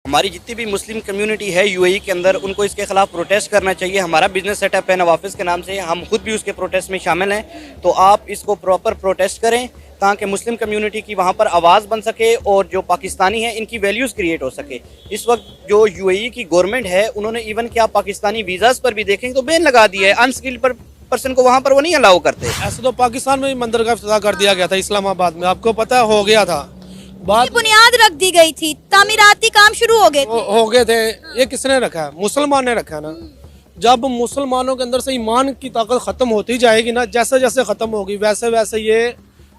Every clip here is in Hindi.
हमारी जितनी भी मुस्लिम कम्युनिटी है यूएई के अंदर, उनको इसके खिलाफ प्रोटेस्ट करना चाहिए। हमारा बिजनेस सेटअप है नवाफिस के नाम से, हम खुद भी उसके प्रोटेस्ट में शामिल हैं। तो आप इसको प्रॉपर प्रोटेस्ट करें ताकि मुस्लिम कम्युनिटी की वहाँ पर आवाज़ बन सके और जो पाकिस्तानी है इनकी वैल्यूज़ क्रिएट हो सके। इस वक्त जो यूएई की गवर्नमेंट है उन्होंने इवन क्या पाकिस्तानी वीज़ाज़ पर भी देखें तो बैन लगा दिया है, अनस्किल्ड पर्सन को वहाँ पर वो नहीं अलाउ करते। ऐसे तो पाकिस्तान में भी मंदिर का इफ्तिताह कर दिया गया था, इस्लामाबाद में, आपको पता हो गया था। बात बुनियाद रख दी गई थी, तामीराती काम शुरू हो गए थे। हो गए थे। ये किसने रखा है? मुसलमान ने रखा है ना। जब मुसलमानों के अंदर से ईमान की ताकत खत्म होती जाएगी ना, जैसे जैसे खत्म होगी वैसे वैसे ये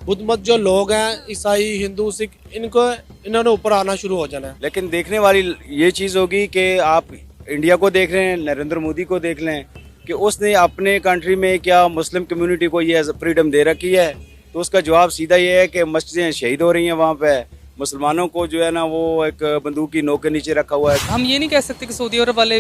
बुद्ध मत जो लोग हैं, ईसाई, हिंदू, सिख, इन्होंने ऊपर आना शुरू हो जाना है। लेकिन देखने वाली ये चीज़ होगी कि आप इंडिया को देख रहे हैं, नरेंद्र मोदी को देख लें कि उसने अपने कंट्री में क्या मुस्लिम कम्युनिटी को ये फ्रीडम दे रखी है। तो उसका जवाब सीधा ये है कि मस्जिदें शहीद हो रही हैं, वहाँ पे मुसलमानों को जो है ना वो एक बंदूक की नोक के नीचे रखा हुआ है। हम ये नहीं कह सकते कि सऊदी अरब वाले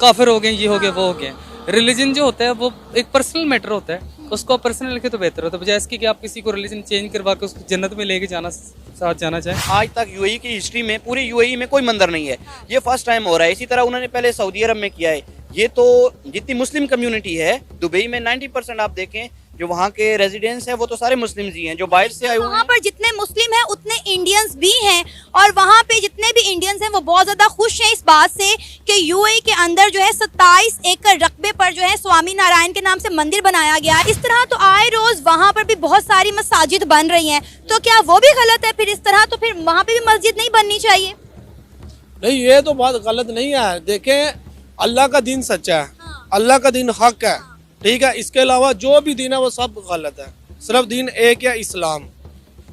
काफिर हो गए, ये हो गए, वो हो गए। रिलीजन जो होता है वो एक पर्सनल मैटर होता है, उसको आप पर्सनल रखे तो बेहतर होता है, बजाय इसके कि आप किसी को रिलीजन चेंज करवा के उसको जन्नत में लेके साथ जाना चाहें। आज तक यूएई की हिस्ट्री में, पूरे यूएई में कोई मंदिर नहीं है, ये फर्स्ट टाइम हो रहा है। इसी तरह उन्होंने पहले सऊदी अरब में किया है। ये तो जितनी मुस्लिम कम्युनिटी है दुबई में 90% आप देखें जो वहाँ के रेजिडेंट्स हैं वो तो सारे मुस्लिम ही हैं, जो बाहर से आए हुए हैं। वहाँ पर जितने मुस्लिम हैं उतने इंडियंस भी हैं, और वहाँ पे जितने भी इंडियंस हैं वो बहुत ज्यादा खुश हैं इस बात से कि यूएई के अंदर जो है 27 एकड़ रकबे पर जो है स्वामी नारायण के नाम से मंदिर बनाया गया। इस तरह तो आए रोज वहाँ पर भी बहुत सारी मसाजिद बन रही हैं, तो क्या वो भी गलत है? फिर इस तरह तो फिर वहाँ पे भी मस्जिद नहीं बननी चाहिए? नहीं, ये तो बात गलत नहीं है। देखें, अल्लाह का दीन सच्चा है, अल्लाह का दीन हक है, ठीक है। इसके अलावा जो भी दीन है वो सब गलत है। सिर्फ दीन एक है, इस्लाम,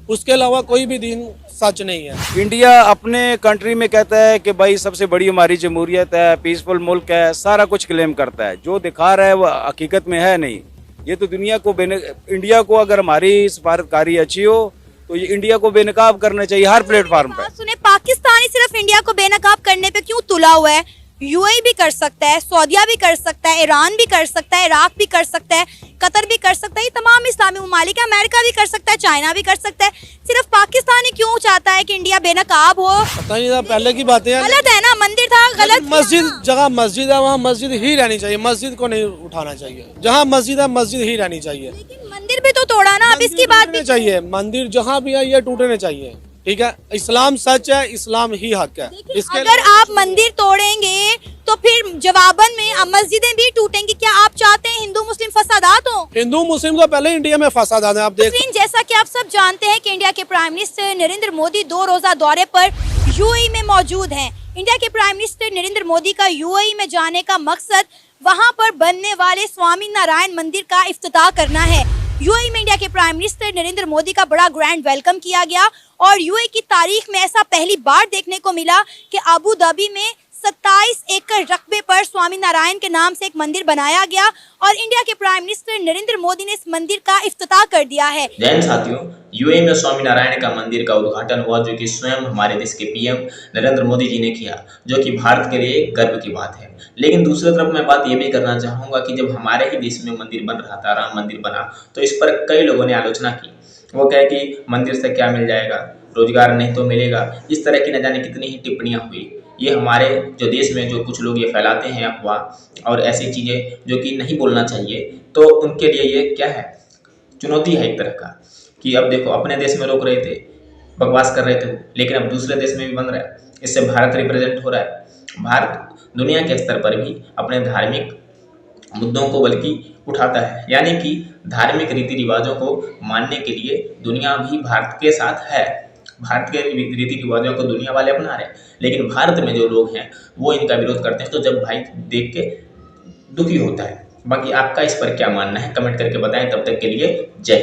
उसके अलावा कोई भी दीन सच नहीं है। इंडिया अपने कंट्री में कहता है कि भाई सबसे बड़ी हमारी जमहूरियत है, पीसफुल मुल्क है, सारा कुछ क्लेम करता है। जो दिखा रहा है वो हकीकत में है नहीं। ये तो दुनिया को इंडिया को अगर हमारी सफारतकारी अच्छी हो तो ये इंडिया को बेनकाब करना चाहिए हर प्लेटफॉर्म पे। सुने, पाकिस्तानी सिर्फ इंडिया को बेनकाब करने पे क्यों तुला हुआ है? यूएई भी कर सकता है, सऊदीया भी कर सकता है, ईरान भी कर सकता है, इराक भी कर सकता है, कतर भी कर सकता है, ये तमाम इस्लामी ममालिक, अमेरिका भी कर सकता है, चाइना भी कर सकता है। सिर्फ पाकिस्तान ही क्यों चाहता है कि इंडिया बेनकाब हो? पता नहीं था, पहले की बातें हैं। गलत है ना, मंदिर था, गलत। मस्जिद, जगह मस्जिद है वहाँ मस्जिद ही रहनी चाहिए, मस्जिद को नहीं उठाना चाहिए। जहाँ मस्जिद है मस्जिद ही रहनी चाहिए। लेकिन मंदिर भी तो तोड़ा ना, अब इसकी बात भी चाहिए। मंदिर जहाँ भी है ये टूटने चाहिए, ठीक है। इस्लाम सच है, इस्लाम ही हक है। इसके अगर आप मंदिर तोड़ेंगे तो फिर जवाबन में मस्जिदें भी टूटेंगी। क्या आप चाहते हैं हिंदू मुस्लिम फसादात हो? हिंदू मुस्लिम तो पहले इंडिया में फसादात है, आप देख। जैसा कि आप सब जानते हैं कि इंडिया के प्राइम मिनिस्टर नरेंद्र मोदी 2 रोजा दौरे पर यूएई में मौजूद हैं। इंडिया के प्राइम मिनिस्टर नरेंद्र मोदी का यूएई में जाने का मकसद वहां पर बनने वाले स्वामी नारायण मंदिर का इफ्तिताह करना है। यूएई में इंडिया के प्राइम मिनिस्टर नरेंद्र मोदी का बड़ा ग्रैंड वेलकम किया गया, और यूएई की तारीख में ऐसा पहली बार देखने को मिला कि अबू धाबी में 27 एकड़ रकबे पर स्वामी नारायण के नाम से एक मंदिर बनाया गया, और इंडिया के प्राइम मिनिस्टर नरेंद्र मोदी ने इस मंदिर का इफ्तिताह कर दिया है। जैन साथियों, यूएई में स्वामी नारायण का मंदिर का उद्घाटन हुआ, जो कि स्वयं हमारे देश के पीएम नरेंद्र मोदी जी ने किया, जो कि भारत के लिए गर्व की बात है। लेकिन दूसरी तरफ मैं बात ये भी करना चाहूँगा कि जब हमारे ही देश में मंदिर बन रहा था, राम मंदिर बना, तो इस पर कई लोगों ने आलोचना की। वो कहे कि मंदिर से क्या मिल जाएगा, रोजगार नहीं तो मिलेगा, इस तरह की न जाने कितनी ही टिप्पणियाँ हुई। ये हमारे जो देश में जो कुछ लोग ये फैलाते हैं अफवाह और ऐसी चीज़ें जो कि नहीं बोलना चाहिए, तो उनके लिए ये क्या है, चुनौती है एक तरह का। कि अब देखो, अपने देश में रोक रहे थे, बकवास कर रहे थे, लेकिन अब दूसरे देश में भी बन रहा है, इससे भारत रिप्रेजेंट हो रहा है। भारत दुनिया के स्तर पर भी अपने धार्मिक मुद्दों को बल्कि उठाता है, यानी कि धार्मिक रीति रिवाजों को मानने के लिए दुनिया भी भारत के साथ है। भारत के रीति रिवाजों को दुनिया वाले अपना रहे हैं, लेकिन भारत में जो लोग हैं वो इनका विरोध करते हैं। तो जब भाई देख के दुखी होता है। बाकी आपका इस पर क्या मानना है, कमेंट करके बताएं। तब तक के लिए जय।